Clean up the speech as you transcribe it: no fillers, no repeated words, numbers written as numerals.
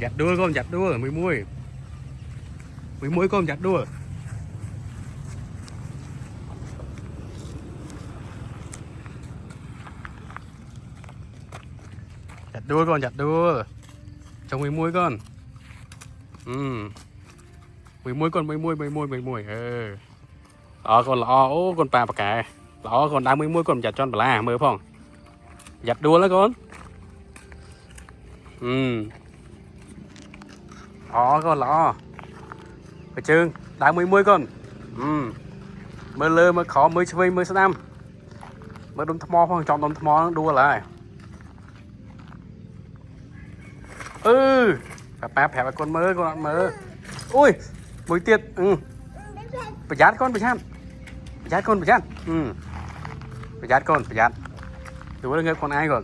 giặt đua con giặt đua mười muối con giặt đua con giặt đua trong mười muối con mười muối con lọ con bà cả lọ con đang mười muối con giặt cho bà la mơ phong giặt đua đó con con lọ phải chừng đang mười muối con mơ lơ mơ khó mới chơi mới năm mơ đâm thăm mò phong chọn đâm thăm mò đua lại bà con mơ ui mùi tiệt phải dát con phải dát phải dát con đừng có nghe con ai rồi